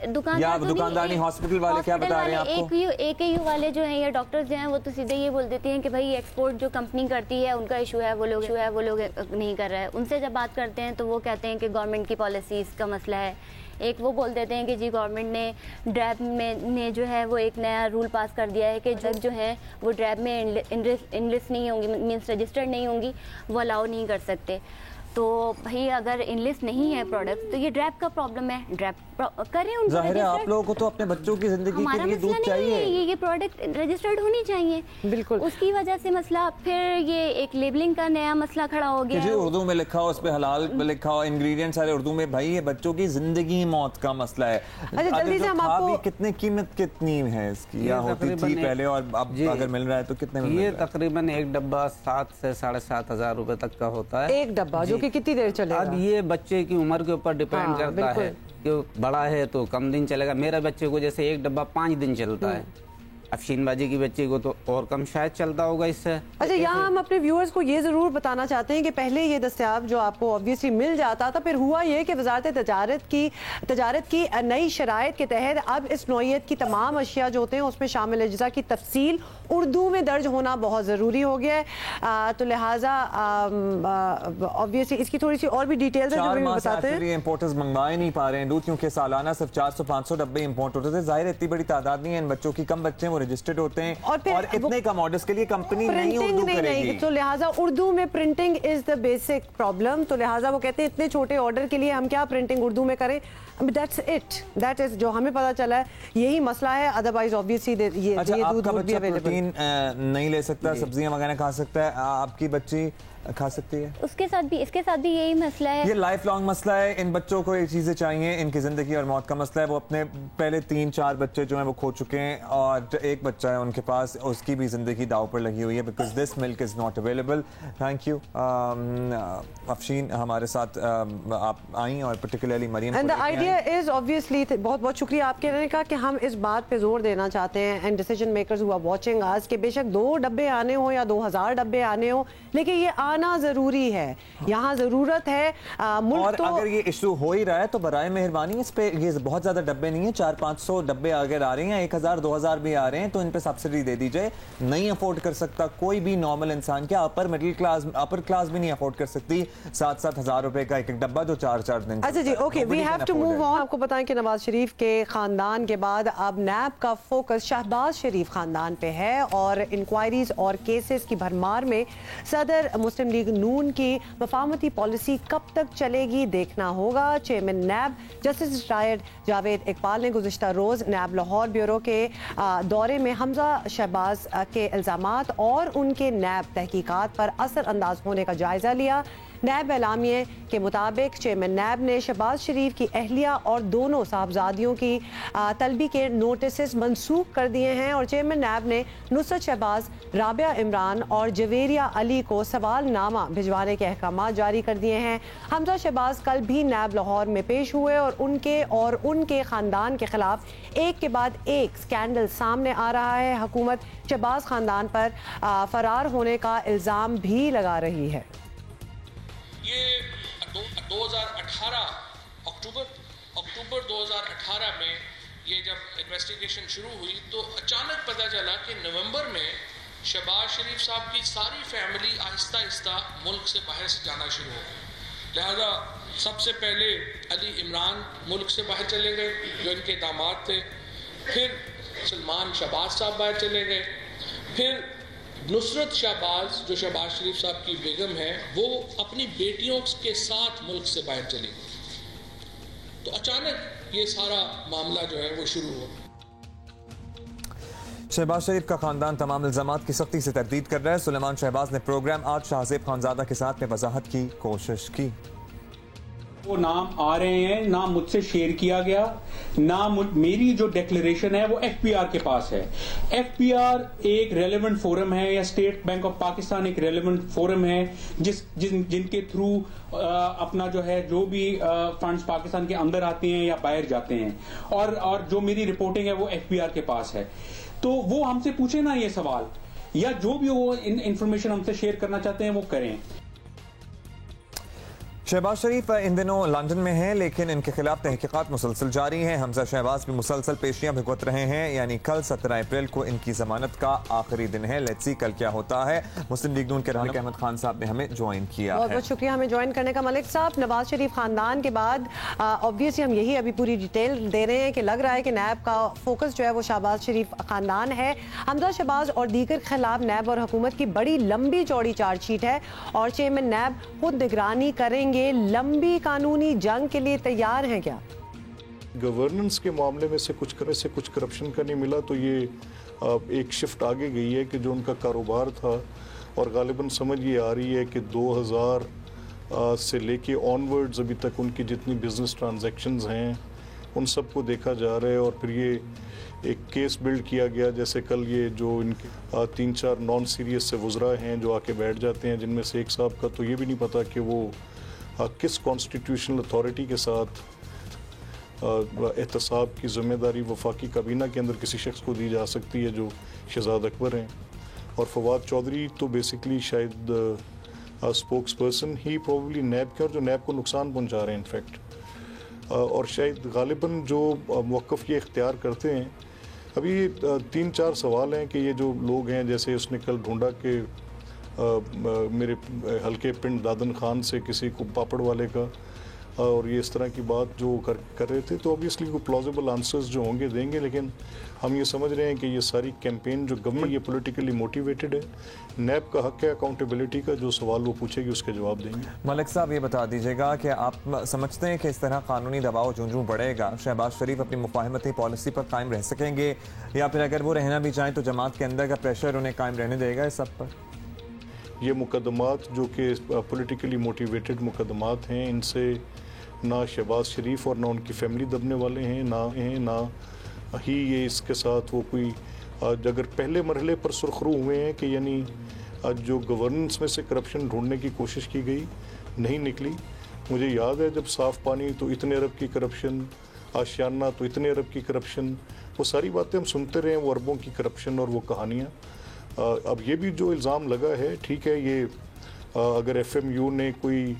दुकानदार नहीं, हॉस्पिटल वाले क्या बता रहे हैं आपको? AKU वाले जो हैं या डॉक्टर्स जो हैं वो तो सीधे ये बोल देते हैं कि भाई एक्सपोर्ट जो कंपनी करती है उनका इशू है, वो लोग नहीं कर रहा है। उनसे जब बात करते हैं तो वो कहते हैं कि गवर्नमेंट की पॉलिसीज़ का मसला है। एक वो बोल देते हैं कि जी गवर्नमेंट ने ड्रैब में जो है वो एक नया रूल पास कर दिया है कि जो है वो ड्रैब में इनलिस्ट नहीं होंगी, मींस रजिस्टर्ड नहीं होंगी, वो अलाउ नहीं कर सकते। तो भाई अगर इनलिस्ट नहीं है प्रोडक्ट तो ये ड्रैब का प्रॉब्लम है, ड्रैब करें उनको। जाहिर है आप लोगों को तो अपने बच्चों की जिंदगी के लिए दूध चाहिए, ये प्रोडक्ट रजिस्टर्ड होनी चाहिए। बिल्कुल, उसकी वजह से मसला, फिर ये एक लेबलिंग का नया मसला खड़ा हो गया। जी उर्दू में लिखा हो, उस पे हलाल लिखा हो, इंग्रेडिएंट्स सारे उर्दू में। भाई ये बच्चों की जिंदगी मौत का मसला है। अच्छा जल्दी से हम आपको कितनी कीमत कितनी है इसकी, या होती थी पहले, और अब अगर मिल रहा है तो कितने में? ये तकरीबन एक डब्बा 7 से 7,500 हजार रुपए तक का होता है। एक डब्बा, जो कि कितनी देर चलेगा? अब ये बच्चे की उम्र के ऊपर डिपेंड करता है कि बड़ा है तो कम दिन चलेगा। मेरा बच्चे को जैसे एक डब्बा 5 दिन चलता है, अफशीन बाजी की बच्ची को तो और कम शायद चलता होगा इससे। अच्छा, यहाँ हम अपने व्यूअर्स को ये जरूर बताना चाहते हैं कि पहले ये दस्तयाब जो आपको ऑब्वियसली मिल जाता था, फिर हुआ ये कि वजारत तजारत की नई शराइत के तहत अब इस नौइयत की तमाम अशिया जो होते हैं उसमें शामिल अज्जा की तफसील उर्दू में दर्ज होना बहुत ज़रूरी हो गया है। तो लिहाजा ऑब्वियसली इसकी थोड़ी सी और भी डिटेल्स है जो भी बताते हैं। इंपोर्टर्स मंगवा नहीं पा रहे हैं दूध, क्योंकि सालाना सिर्फ 400-500 डब्बे इंपोर्ट होते थे। जाहिर इतनी बड़ी तादाद नहीं है इन बच्चों की, कम बच्चे वो रजिस्टर्ड होते हैं, और इतने कम ऑर्डर्स के लिए कंपनी नहीं उर्दू करेगी। तो लिहाजा उर्दू में printing is the basic problem. तो लिहाजा वो कहते हैं इतने छोटे ऑर्डर के लिए हम क्या प्रिंटिंग उर्दू में करें। दैट्स इट, दैट इज जो हमें पता चला है, यही मसला है। अदरवाइज ऑब्वियसली ये दूध भी अवेलेबल नहीं ले सकता, सब्जियां वगैरह खा सकता है, आपकी बच्ची खा सकती है। इसके साथ भी यही मसला है। ये लाइफ लॉन्ग मसला है। इन बच्चों को ये चीजें चाहिए, इनकी जिंदगी और मौत का मसला है। वो अपने पहले 3-4 बच्चे जो हैं वो खो चुके हैं, और एक बच्चा है उनके पास, उसकी भी जिंदगी दाव पर लगी हुई है, because this milk is not available. Thank you Afsheen, हमारे साथ आप आई, और particularly Maryam. And the idea is obviously, बहुत बहुत शुक्रिया आपके कहने का कि हम इस बात पे जोर देना चाहते हैं, and decision makers who are watching आज, कि बेशक 2 डब्बे आने हो या 2000 डब्बे आने हो, लेकिन ये आना जरूरी है। यहाँ जरूरत है। मुल्क और तो अगर ये इशू हो ही रहा है तो बराए मेहरबानी इस पे, ये बहुत ज्यादा डब्बे नहीं है, 400-500 डब्बे अगर आ रहे हैं, 1000-2000 भी आ रहे हैं, तो इन पे सब्सिडी दे दी जाए। नहीं अफोर्ड कर सकता कोई भी नॉर्मल इंसान, क्या upper middle class, upper class भी नहीं अफोर्ड कर सकती 7-7 हजार रुपए का एक डब्बा जो 4-4 दिन। अच्छा जी, okay, we have to move on. आपको बताएं कि नवाज शरीफ के खानदान के बाद अब नैब का फोकस शहबाज शरीफ खानदान पे है, और इंक्वायरीज और केसेस की भरमार में सदर मुस्लिम लीग नून की वफामती पॉलिसी कब तक चलेगी देखना होगा। Chairman NAB justice retired Javed Iqbal ने गुज़िश्ता रोज़ नैब लाहौर ब्यूरो के दौरे में हमजा शहबाज के इल्ज़ामात और उनके नैब तहकीकात पर असर अंदाज होने का जायजा लिया। नैब एलामिये के मुताबिक चेयरमैन नैब ने शहबाज शरीफ की अहलिया और दोनों साहबजादियों की तलबी के नोटिस मनसूख कर दिए हैं और चेयरमैन नैब ने नुसरत शहबाज, राबिया इमरान और जवेरिया अली को सवालनामा भिजवाने के अहकाम जारी कर दिए हैं। हमजा शहबाज कल भी नैब लाहौर में पेश हुए और उनके ख़ानदान के खिलाफ एक के बाद एक स्कैंडल सामने आ रहा है। हुकूमत शहबाज ख़ानदान पर फरार होने का इल्ज़ाम भी लगा रही है। ये 2018 अक्टूबर 2018 में ये जब इन्वेस्टिगेशन शुरू हुई तो अचानक पता चला कि नवंबर में शहबाज शरीफ साहब की सारी फैमिली आहिस्ता आहिस्ता मुल्क से बाहर से जाना शुरू हो गई। लिहाजा सबसे पहले अली इमरान मुल्क से बाहर चले गए जो इनके दामाद थे, फिर सलमान शहबाज साहब बाहर चले गए, फिर नुसरत शहबाज जो शहबाज शरीफ साहब की बेगम है वो अपनी बेटियों के साथ मुल्क से बाहर चली गई। तो अचानक ये सारा मामला जो है वो शुरू हुआ। शहबाज शरीफ का खानदान तमाम इल्जामात की सख्ती से तरदीद कर रहा है। सुलेमान शहबाज ने प्रोग्राम आज शाहजेब खानजादा के साथ में वजाहत की कोशिश की। वो नाम आ रहे हैं, ना मुझसे शेयर किया गया, ना मेरी जो डिक्लेरेशन है वो एफपीआर के पास है। एफपीआर एक रेलेवेंट फोरम है या स्टेट बैंक ऑफ पाकिस्तान एक रेलेवेंट फोरम है जिनके थ्रू अपना जो है जो भी फंड्स पाकिस्तान के अंदर आते हैं या बाहर जाते हैं और जो मेरी रिपोर्टिंग है वो एफपीआर के पास है। तो वो हमसे पूछे ना ये सवाल या जो भी वो इंफॉर्मेशन हमसे शेयर करना चाहते हैं वो करें। शहबाज शरीफ इन दिनों लंदन में हैं लेकिन इनके खिलाफ तहकीकात मुसलसल जारी हैं। हमजा शहबाज भी मुसलसल पेशियां भुगत रहे हैं, यानी कल 17 अप्रैल को इनकी जमानत का आखिरी दिन है। लेट्स सी कल क्या होता है। मुस्लिम लीग नून के रहनुमा अहमद खान साहब ने हमें ज्वाइन किया है। बहुत बहुत शुक्रिया हमें ज्वाइन करने का। मलिक साहब, नवाज शरीफ खानदान के बाद ऑब्वियसली हम यही अभी पूरी डिटेल दे रहे हैं कि लग रहा है कि नैब का फोकस जो है वो शहबाज शरीफ खानदान है। हमजा शहबाज और दीगर के खिलाफ नैब और हुकूमत की बड़ी लंबी चौड़ी चार्जशीट है और चेयरमैन नैब खुद निगरानी करेंगे। लंबी कानूनी जंग के लिए तैयार हैं क्या? गवर्नेंस के मामले में से कुछ करप्शन का नहीं मिला तो ये एक शिफ्ट आगे गई है कि जो उनका कारोबार था और गालिबन समझ ये आ रही है कि 2000 से लेके ऑनवर्ड्स अभी तक उनकी जितनी बिजनेस ट्रांजैक्शंस हैं उन सब को देखा जा रहा है और फिर ये एक केस बिल्ड किया गया। जैसे कल ये जो इनके 3-4 नॉन सीरियस से वुज़रा हैं जो आके बैठ जाते हैं, जिनमें से एक साहब का तो ये भी नहीं पता कि वो किस कॉन्स्टिट्यूशनल अथॉरिटी के साथ एहतसाब की ज़िम्मेदारी वफाकी काबीना के अंदर किसी शख्स को दी जा सकती है जो शहजाद अकबर हैं। और फवाद चौधरी तो बेसिकली शायद स्पोक्स पर्सन ही प्रोबेबली नैब के और जो नैब को नुकसान पहुंचा रहे हैं इनफैक्ट और शायद गालिबन जो मौक़िफ़ ये इख्तियार करते हैं। अभी 3-4 सवाल हैं कि ये जो लोग हैं, जैसे उसने कल ढूंढा कि मेरे हल्के पिंड दादन खान से किसी को पापड़ वाले का और ये इस तरह की बात जो कर रहे थे, तो ऑब्वियसली को प्लॉजिबल आंसर्स जो होंगे देंगे, लेकिन हम ये समझ रहे हैं कि ये सारी कैंपेन जो गवर्नमेंट ये पॉलिटिकली मोटिवेटेड है। नैब का हक है अकाउंटेबिलिटी का, जो सवाल वो पूछेगी उसके जवाब देंगे। मलिक साहब ये बता दीजिएगा कि आप समझते हैं कि इस तरह कानूनी दबाव जूं बढ़ेगा शहबाज शरीफ अपनी मुफाहमती पॉलिसी पर कायम रह सकेंगे या फिर अगर वो रहना भी चाहें तो जमात के अंदर का प्रेशर उन्हें कायम रहने देगा इस सब पर? ये मुकदमात जो कि पॉलिटिकली मोटिवेटेड मुकदमात हैं, इनसे ना शहबाज शरीफ और ना उनकी फैमिली दबने वाले हैं, ना ही ये इसके साथ वो कोई अगर पहले मरहले पर सुरखरू हुए हैं कि यानी जो गवर्नेंस में से करप्शन ढूंढने की कोशिश की गई नहीं निकली। मुझे याद है जब साफ़ पानी तो इतने अरब की करप्शन, आशियाना तो इतने अरब की करप्शन, वो सारी बातें हम सुनते रहे, वो अरबों की करप्शन और वो कहानियाँ। अब ये भी जो इल्ज़ाम लगा है, ठीक है, ये अगर FMU ने कोई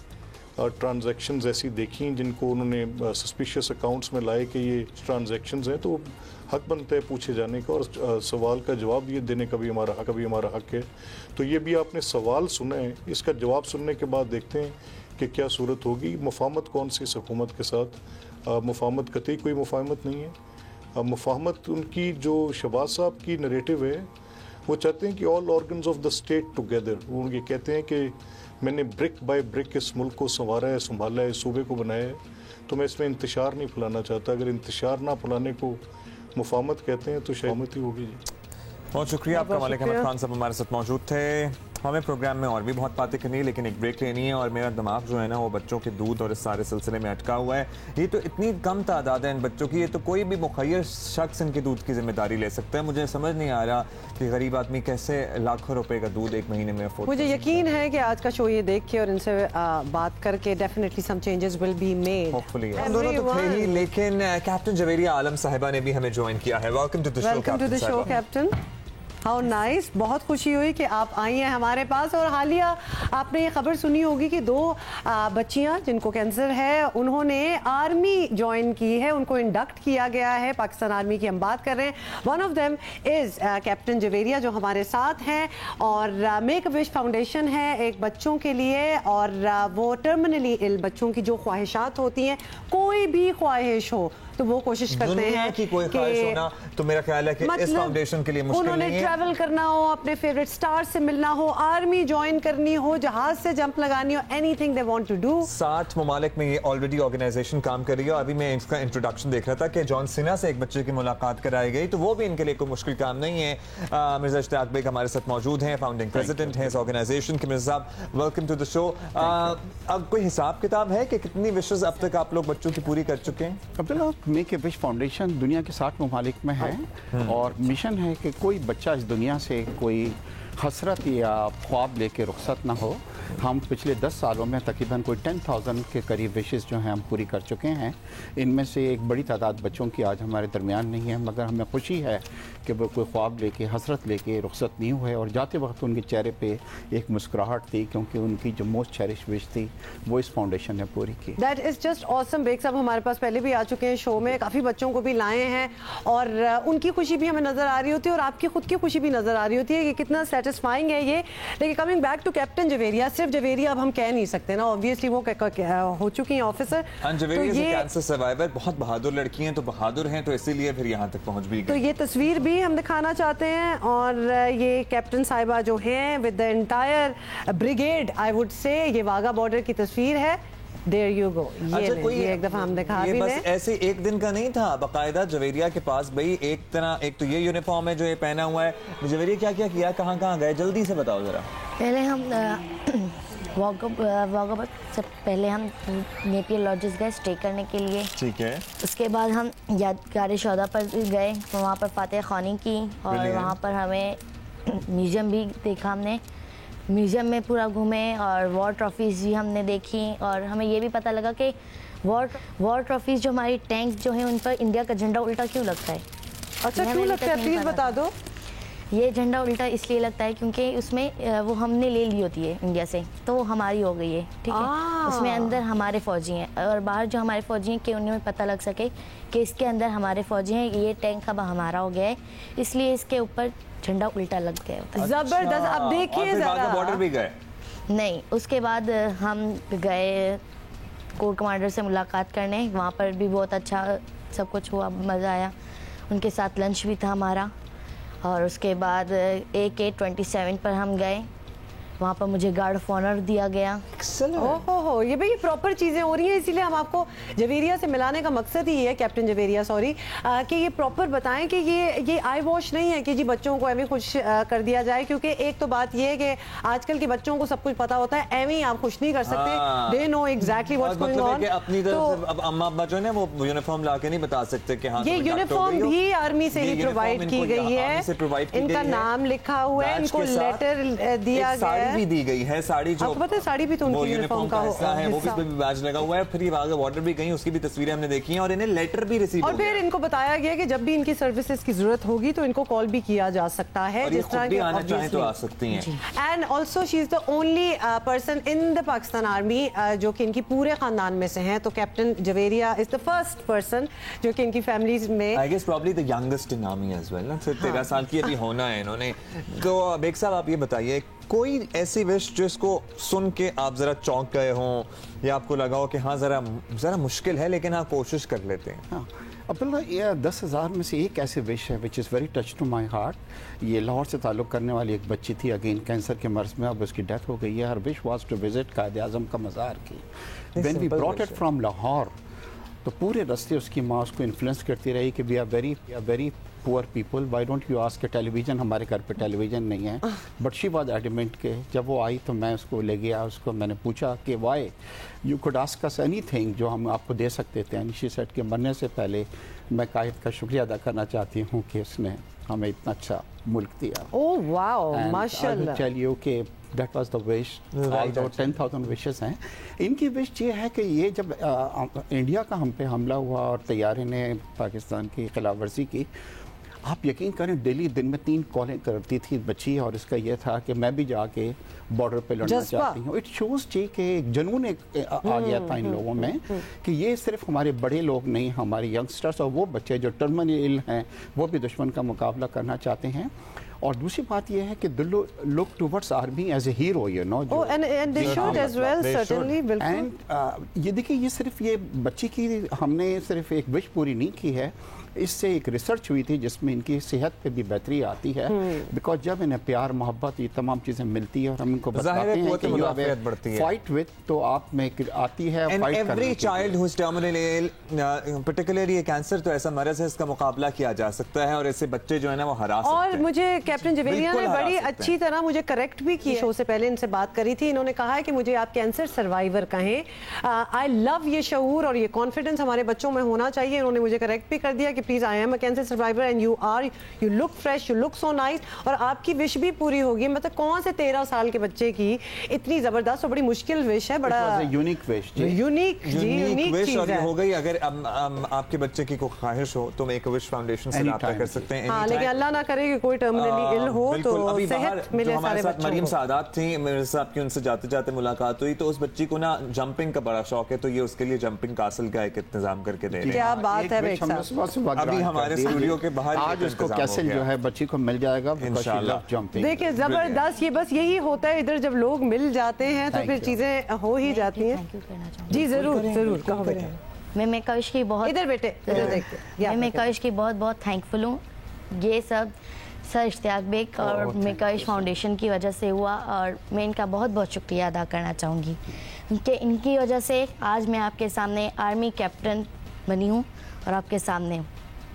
ट्रांजैक्शंस ऐसी देखी जिनको उन्होंने सस्पिशियस अकाउंट्स में लाए कि ये ट्रांजैक्शंस हैं, तो हक बनता है पूछे जाने का और सवाल का जवाब ये देने का भी हमारा हक है। तो ये भी आपने सवाल सुना है, इसका जवाब सुनने के बाद देखते हैं कि क्या सूरत होगी। मुफाहमत कौन सी इस हुकूमत के साथ? मुफाहमत कतई कोई मुफाहमत नहीं है। मुफाहमत उनकी जो शहबाज साहब की नरेटिव है, वो चाहते हैं कि all organs of the state together. वो ये कहते हैं कि मैंने ब्रिक बाय ब्रिक इस मुल्क को संवारा है, संभाला है, सूबे को बनाया है, तो मैं इसमें इंतशार नहीं फैलाना चाहता। अगर इंतशार ना फैलाने को मुफाहमत कहते हैं तो शायद ही होगी। बहुत शुक्रिया आपका। मलिक अहमद खान साहब हमारे साथ मौजूद थे। हमें प्रोग्राम में और भी बहुत बातें करनी है, लेकिन एक ब्रेक लेनी है। और मेरा दिमाग जो है ना वो बच्चों के दूध और इस सारे सिलसिले में अटका हुआ है। ये तो इतनी कम तादाद है इन बच्चों की, ये तो कोई भी मुखय्यर शख्स इनके दूध की जिम्मेदारी ले सकता है। मुझे समझ नहीं आ रहा कि गरीब आदमी कैसे लाखों रुपए का दूध एक महीने में अफोर्ड। मुझे यकीन है कि आज का शो ये देख के और इनसे बात करके definitely some changes will be made. Hopefully दोनों तो थे ही, लेकिन कैप्टन जवेरिया आलम साहिबा ने भी हमें ज्वाइन किया है। Welcome to the show captain. How nice, बहुत खुशी हुई कि आप आई हैं हमारे पास। और हालिया आपने ये खबर सुनी होगी कि 2 बच्चियां जिनको कैंसर है उन्होंने आर्मी ज्वाइन की है, उनको इंडक्ट किया गया है पाकिस्तान आर्मी की हम बात कर रहे हैं। One of them is captain Javeria जो हमारे साथ हैं, और मेक अ विश फाउंडेशन है एक बच्चों के लिए, और वो टर्मिनली इल बच्चों की जो ख्वाहिशात होती हैं, कोई भी ख्वाहिश हो तो वो कोशिश करते हैं कि कोई ख्वाहिश होना तो मेरा ख्याल है कि इस फाउंडेशन के लिए मुश्किल नहीं है। ट्रैवल करना हो, अपने फेवरेट स्टार से मिलना हो, आर्मी ज्वाइन करनी हो, जहाज से जंप लगानी हो, anything they want to do. 60 ममालिक में ये ऑलरेडी ऑर्गेनाइजेशन काम कर रही है। अभी मैं इसका इंट्रोडक्शन देख रहा था कि जॉन सिन्हा से एक बच्चे की मुलाकात कराई गई, तो वो भी इनके लिए कोई मुश्किल काम नहीं है। मिर्जा इश्तियाक बेग हमारे साथ मौजूद हैं, फाउंडिंग प्रेसिडेंट हैं इस ऑर्गेनाइजेशन के। मिर्जा साहब वेलकम टू द शो। अब कोई हिसाब किताब है कि कितनी विशेस अब तक आप लोग बच्चों की पूरी कर चुके हैं? Abdullah, make a wish foundation दुनिया के 60 ममालिक में है, और मिशन है कि कोई बच्चा इस दुनिया से कोई हसरत या ख्वाब लेके रुखसत ना हो। हम पिछले 10 सालों में तकरीबन कोई 10,000 के करीब विशेस जो हैं हम पूरी कर चुके हैं। इनमें से एक बड़ी तादाद बच्चों की आज हमारे दरमियान नहीं है, मगर हमें खुशी है कि वो कोई ख्वाब लेके हसरत लेके रुखसत नहीं हुए, और जाते वक्त उनके चेहरे पे एक मुस्कुराहट थी, क्योंकि उनकी जो मोस्ट चेरिश विश थी वो इस फाउंडेशन ने पूरी की। That is just awesome. Baig साहब हमारे पास पहले भी आ चुके हैं शो में, काफ़ी बच्चों को भी लाए हैं, और उनकी खुशी भी हमें नज़र आ रही होती है, और आपकी खुद की खुशी भी नज़र आ रही होती है कि कितना सेटिस्फाइंग है ये। लेकिन coming back to captain Javeria, सिर्फ जवेरिया अब हम कह नहीं सकते ना, ऑब्वियसली वो हो चुकी हैं ऑफिसर। तो ये कैंसर सर्वाइवर बहुत बहादुर लड़की हैं, तो बहादुर हैं तो इसीलिए फिर यहाँ तक पहुँच भी गई। तो ये तस्वीर भी हम दिखाना चाहते हैं, और ये कैप्टन साहिबा जो हैं with the entire brigade, I would say, ये वाघा बॉर्डर की तस्वीर है। There you go। ये एक दफा हम दिखा भी बस ऐसे एक दिन का नहीं था, बाकायदा जवेरिया के पास भाई एक तो ये यूनिफॉर्म है जो ये पहना हुआ है। जवेरिया क्या क्या किया, कहाँ गए, जल्दी से बताओ जरा। पहले हम वाघा से पहले हम नेपियर लॉजेस गए स्टे करने के लिए। ठीक है। उसके बाद हम यादगार शौदा पर गए, वहाँ पर फातिहा ख़्वानी की, और वहाँ पर हमें म्यूज़ियम भी देखा हमने। म्यूज़ियम में पूरा घूमे, और वॉर ट्रॉफीज़ भी हमने देखी, और हमें ये भी पता लगा कि वॉर ट्रॉफीज़ जो हमारी टैंक्स जो हैं उन पर इंडिया का झंडा उल्टा क्यों लगता है। अच्छा, क्यों लगता है, प्लीज़ बता दो। ये झंडा उल्टा इसलिए लगता है क्योंकि उसमें वो हमने ले ली होती है इंडिया से, तो वो हमारी हो गई है, ठीक है। उसमें अंदर हमारे फ़ौजी हैं, और बाहर जो हमारे फ़ौजी हैं कि उन्हें पता लग सके कि इसके अंदर हमारे फ़ौजी हैं, ये टैंक अब हमारा हो गया है, इसलिए इसके ऊपर झंडा उल्टा लग गया होता है। जबरदस्त। अब देखिए जरा, बॉर्डर भी गए? नहीं, उसके बाद हम गए कोर कमांडर से मुलाकात करने, वहाँ पर भी बहुत अच्छा सब कुछ हुआ, मज़ा आया। उनके साथ लंच भी था हमारा, और उसके बाद AK-27 पर हम गए, वहाँ पर मुझे गार्ड ऑफ ऑनर दिया गया। ओहो, ये भाई प्रॉपर चीज़ें हो रही हैं, इसीलिए हम आपको जवेरिया से मिलाने का मकसद ही है, कैप्टन जवेरिया सॉरी, कि ये प्रॉपर बताएं कि ये आई वॉश नहीं है कि जी बच्चों को एवं खुश कर दिया जाए, क्योंकि एक तो बात ये है कि आजकल के बच्चों को सब कुछ पता होता है, एवं ही आप खुश नहीं कर सकते। They know exactly what's going on. अपनी तरफ से अब अम्मा अब्बा जो है वो यूनिफॉर्म ला के नहीं बता सकते कि हाँ, ये यूनिफॉर्म भी आर्मी से ही प्रोवाइड की गई है, इनका नाम लिखा हुआ है, इनको लेटर दिया गया भी दी गई है, साड़ी जो आपको पता है, साड़ी भी तो उनकी यूनिफॉर्म का हिस्सा है, वो भी बैज लगा हुआ है। फिर ये वाघा बॉर्डर भी गई, उसकी भी तस्वीरें हमने देखी हैं, और इन्हें लेटर भी रिसीव और फिर इनको बताया गया कि जब भी इनकी सर्विसेज की जरूरत होगी तो इनको कॉल भी किया जा सकता है, जिस तरह के आना चाहें तो आ सकती हैं। And also she is the only person in the Pakistan army जो कि इनकी पूरे खानदान में से हैं, तो captain Javeria is the first person जो कि इनकी फैमिलीज में, I guess probably the youngest in army as well ना, सिर्फ 13 साल की अभी होना है इन्होंने। तो बेग साहब आप ये बताइए, कोई ऐसी विश जिसको सुन के आप जरा चौंक गए हों, या आपको लगा हो कि हाँ जरा मुश्किल है लेकिन हाँ कोशिश कर लेते हैं? हाँ अब्दुल्ला, ये 10,000 में से एक ऐसी विश है which is very touch to my heart. ये लाहौर से ताल्लुक़ करने वाली एक बच्ची थी, अगेन कैंसर के मर्ज में, अब उसकी डेथ हो गई है। Her wish was to visit Quaid-e-Azam का मज़ार की। When we brought it from Lahore, तो पूरे रास्ते उसकी माँ उसको इन्फ्लुएंस करती रही कि we are very poor people, why don't you ask, television, हमारे घर पे टेलीविज़न नहीं है। बट शी वाज एडमेंट के जब वो आई तो मैं उसको ले गया, उसको मैंने पूछा कि why you could ask us anything जो हम आपको दे सकते थे। एंड शी सेड कि मरने से पहले मैं कायद का शुक्रिया अदा करना चाहती हूँ कि उसने हमें इतना अच्छा मुल्क दिया। ओह वाओ, माशाल्लाह। टेल यू कि that was the wish, although 10,000 wishes हैं। इनकी विश ये है कि ये जब इंडिया का हम पे हमला हुआ और तैयारी ने पाकिस्तान की खिलाफ वर्जी की, आप यकीन करें डेली दिन में 3 कॉलें करती थी बच्ची, और इसका ये था कि मैं भी जाके बॉर्डर पे लड़ना चाहती हूँ। इट शोज कि एक जुनून आ गया था इन लोगों में कि ये सिर्फ हमारे बड़े लोग नहीं, हमारे यंगस्टर्स और वो बच्चे जो टर्मिनली इल हैं वो भी दुश्मन का मुकाबला करना चाहते हैं। और दूसरी बात यह है कि look towards army as a hero, you know. And they should as well, certainly, बिल्कुल। एंड ये देखिए, ये सिर्फ ये बच्ची की हमने सिर्फ एक विश पूरी नहीं की है, इससे एक रिसर्च हुई थी जिसमें इनकी सेहत पे भी बेहतरी आती है। बिकॉज जब इन्हें प्यार, मोहब्बत, ये तमाम चीजें मिलती है और हम इनको बताते हैं कि यू हैव फाइट विद, तो आप में आती है फाइट करने की। Every child who is terminally ill, particularly ये कैंसर तो ऐसा मर्ज है, इसका मुकाबला किया जा सकता है और इससे बच्चे जो है ना वो हरा सकते हैं। और मुझे कैप्टन जवेरिया ने बड़ी अच्छी तरह मुझे करेक्ट भी किया। शो से पहले इनसे बात करी थी, इन्होंने कहा है कि मुझे आप कैंसर सर्वाइवर कहें। आई लव ये शऊर और ये कॉन्फिडेंस हमारे बच्चों में होना चाहिए। इन्होंने मुझे करेक्ट भी कर दिया कि please I am a cancer survivor and you look fresh, you look so nice, और आपकी विश भी पूरी होगी। मतलब कौन से 13 साल के बच्चे की इतनी जबरदस्त और बड़ी मुश्किल विश है, बड़ा यूनिक विश, यूनिक विश। और ये हो गई, अगर आपके बच्चे की कोई ख्वाहिश हो तो मेक अ विश फाउंडेशन से रब्ता कर सकते हैं। हाँ, लेकिन अल्लाह ना करे कि कोई टर्मिनली इल हो तो सेहत मिले सारे बच्चों को। मरियम सादात थी मेरे साथ की, उनसे जाते जाते मुलाकात हुई, तो उस बच्ची को ना जंपिंग का बड़ा शौक है, तो ये उसके लिए जंपिंग कासल का एक इंतजाम करके दे रहे हैं। क्या बात है भाई, अभी हमारे स्टूडियो के बाहर आज उसको कैसल जो है बच्ची को मिल जाएगा इंशाल्लाह। देखिए जबरदस्त, ये बस यही होता है इधर, जब लोग मिल जाते हैं तो फिर चीजें हो ही जाती हैं। जी जरूर जरूर, कहो बेटा। मैं मेकाविश की बहुत, इधर बेटे इधर देखते, मैं मेकाविश की बहुत बहुत थैंकफुल हूँ। ये सब सर इश्तियाक बेग और मेकाविश फाउंडेशन की वजह से हुआ, और मैं इनका बहुत बहुत शुक्रिया अदा करना चाहूँगी कि इनकी वजह से आज मैं आपके सामने आर्मी कैप्टन बनी हूँ और आपके सामने हूँ।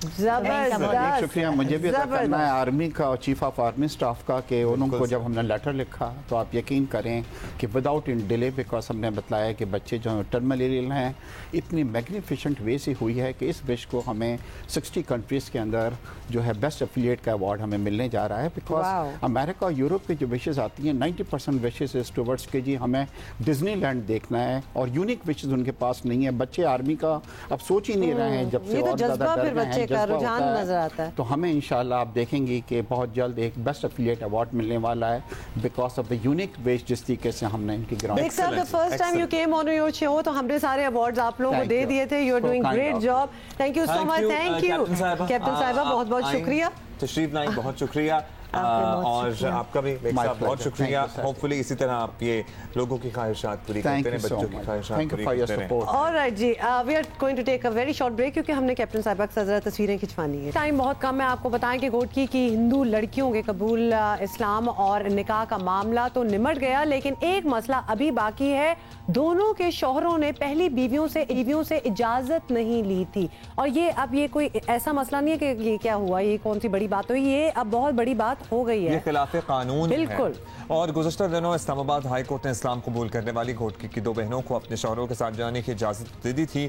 एक शुक्रिया मुझे भी अदा करना है आर्मी का और चीफ ऑफ आर्मी स्टाफ का कि उनको जब हमने लेटर लिखा तो आप यकीन करें कि विदाउट इन डिले, बिकॉज हमने बताया कि बच्चे जो टर्मिनल हैं इतनी मैग्निफिशेंट वे से हुई है कि इस विश को हमें 60 कंट्रीज़ के अंदर जो है बेस्ट एफिलिएट का अवार्ड हमें मिलने जा रहा है। बिकॉज अमेरिका और यूरोप की जो विशेज़ आती हैं 90% विशेज़ इस टूवर्ड्स के जी हमें डिज्नीलैंड देखना है, और यूनिक विशेज़ उनके पास नहीं है। बच्चे आर्मी का अब सोच ही नहीं रहे हैं, जब से और ज़्यादा डर रहे हैं, रुझान नजर आता है। तो हमें इंशाल्लाह आप देखेंगे कि बहुत जल्द एक बेस्ट एफिलिएट अवार्ड मिलने वाला है because of the unique ways जिस तरीके से हमने इनकी ground. First time you came on your show तो हमने सारे अवार्ड्स आप लोगों को दे दिए थे। You are doing great job, thank you so much. Thank you captain साहिबा, बहुत बहुत शुक्रिया, तशरीफ लाई, बहुत शुक्रिया। और आपका भी बहुत शुक्रिया। होपफुली इसी तरह आप ये लोगों की ख्वाहिशात पूरी करते हैं, बच्चों की ख्वाहिशात पूरी करते हैं। ऑलराइट जी, we are going to take a very short break क्योंकि हमने कैप्टन साहिबा की ज़रा तस्वीरें खिंचवानी है। टाइम बहुत कम है। आपको बताएं कि घोटकी की हिंदू लड़कियों के कबूल इस्लाम और निकाह का मामला तो निमट गया, लेकिन एक मसला अभी बाकी है। दोनों के शौहरों ने पहली बीवियों से इजाजत नहीं ली थी, और ये अब ये कोई ऐसा मसला नहीं है कि ये क्या हुआ, ये कौन सी बड़ी बात हुई, ये अब बहुत बड़ी बात हो गई है, ये खिलाफ कानून बिल्कुल है। और गुज़श्ता दिनों इस्लामाबाद हाई कोर्ट ने इस्लाम कबूल करने वाली घोटकी की 2 बहनों को अपने शौहरों के साथ जाने की इजाज़त दे दी थी।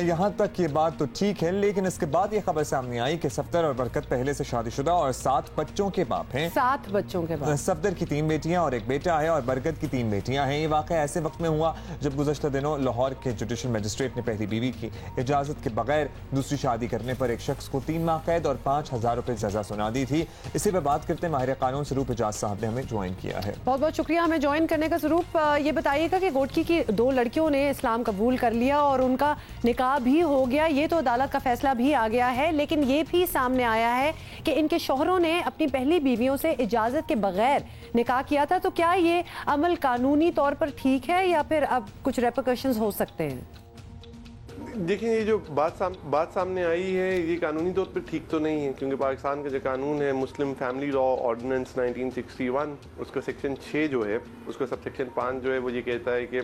यहाँ तक ये बात तो ठीक है, लेकिन इसके बाद ये खबर सामने आई कि सफदर और बरकत पहले से शादीशुदा और 7 बच्चों के बाप हैं। 7 बच्चों के बाप। सफदर की 3 बेटियां और 1 बेटा है, और बरकत की 3 बेटियां हैं। ये वाक़या ऐसे वक्त में हुआ जब गुज़श्ता दिनों लाहौर के जुडिशल मजिस्ट्रेट ने पहली बीवी की इजाज़त के बगैर दूसरी शादी करने पर एक शख्स को 3 माह कैद और 5,000 रुपये सजा सुना दी थी। इसी पर बात करते माहिर कानून स्वरूप एजाज साहब ने हमें ज्वाइन किया है। बहुत बहुत शुक्रिया हमें ज्वाइन करने का। स्वरूप, ये बताइएगा कि घोटकी की 2 लड़कियों ने इस्लाम कबूल कर लिया और उनका निकाह भी हो गया, ये तो अदालत का फैसला भी आ गया है, लेकिन ये भी सामने आया है कि इनके शौहरों ने अपनी पहली बीवियों से इजाजत के बगैर निकाह किया था। तो क्या ये अमल कानूनी तौर पर ठीक है या फिर अब कुछ रेपरकशंस हो सकते हैं? देखिए, ये जो बात सामने आई है ये कानूनी तौर पर ठीक तो नहीं है, क्योंकि पाकिस्तान का जो कानून है मुस्लिम फैमिली लॉ ऑर्डिनेंस 1961, उसका सेक्शन 6 जो है, उसका सब सेक्शन 5 जो है वो ये कहता है कि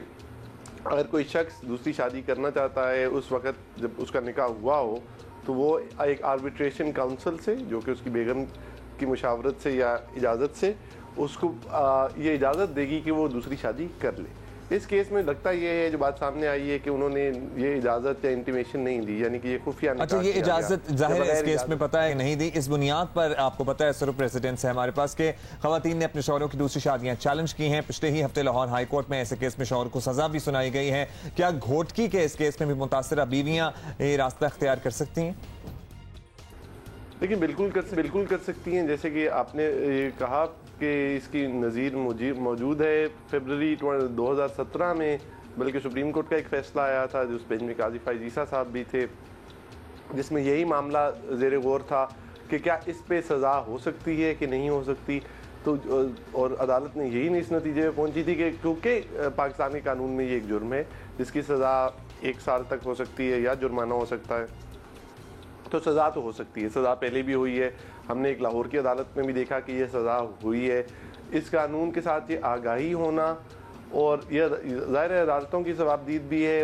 अगर कोई शख्स दूसरी शादी करना चाहता है उस वक़्त जब उसका निकाह हुआ हो तो वो एक आर्बिट्रेशन काउंसिल से, जो कि उसकी बेगम की मुशावरत से या इजाज़त से, उसको ये इजाज़त देगी कि वो दूसरी शादी कर ले। इस केस में लगता ये है, जो बात सामने आई है, कि उन्होंने ये इजाज़त या इंटीमेशन नहीं दी, यानी कि ये खुफिया अच्छा, ये इजाज़त जाहिर है इस केस में पता है नहीं दी। इस बुनियाद पर आपको पता है सिर्फ प्रेसिडेंट्स है हमारे पास के खवातीन ने अपने शौहरों की दूसरी शादियां चैलेंज की हैं। पिछले ही हफ्ते लाहौर हाई कोर्ट में ऐसे केस में शौहर को सजा भी सुनाई गई है। क्या घोटकी के इस केस में भी मुतासरा बीवियां ये रास्ता अख्तियार कर सकती हैं? लेकिन बिल्कुल कर सकती हैं। जैसे कि आपने ये कहा कि इसकी नज़ीर मौजूद है फरवरी 2017 में, बल्कि सुप्रीम कोर्ट का एक फैसला आया था, जिस बेंच में काजी फैज़ ईसा साहब भी थे, जिसमें यही मामला ज़ेर गौर था कि क्या इस पे सज़ा हो सकती है कि नहीं हो सकती। तो और अदालत ने यही इस नतीजे में पहुंची थी कि क्योंकि पाकिस्तानी कानून में ये एक जुर्म है जिसकी सज़ा 1 साल तक हो सकती है या जुर्माना हो सकता है, तो सज़ा तो हो सकती है। सज़ा पहले भी हुई है, हमने एक लाहौर की अदालत में भी देखा कि ये सज़ा हुई है। इस कानून के साथ ये आगाही होना और यह ज़ाहिर है अदालतों की सवाबदीद भी है।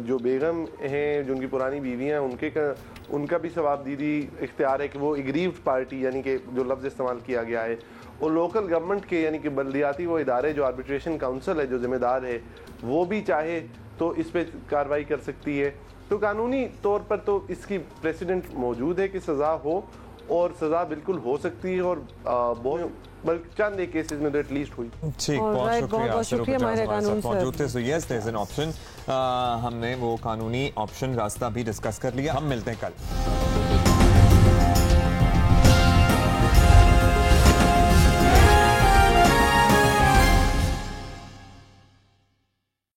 जो बेगम हैं, जो उनकी पुरानी बीवियाँ हैं, उनका भी सवाबदीदी इख्तियार है कि वो एग्रीव्ड पार्टी, यानी कि जो लफ्ज़ इस्तेमाल किया गया है, और लोकल गवर्नमेंट के यानी कि बल्दियाती वो इदारे, जो आर्बिट्रेशन काउंसिल है जो ज़िम्मेदार है, वो भी चाहे तो इस पर कार्रवाई कर सकती है। तो कानूनी तौर पर तो इसकी प्रेसिडेंट मौजूद है कि सज़ा हो, और सज़ा बिल्कुल हो सकती है, और बहुत बल्कि चंद एक केसेस में तो एटलीस्ट हुई। ठीक, बहुत शुक्रिया हमारे कानून मौजूद थे। So yes, there is an option. हमने वो कानूनी ऑप्शन रास्ता भी डिस्कस कर लिया। हम मिलते हैं कल।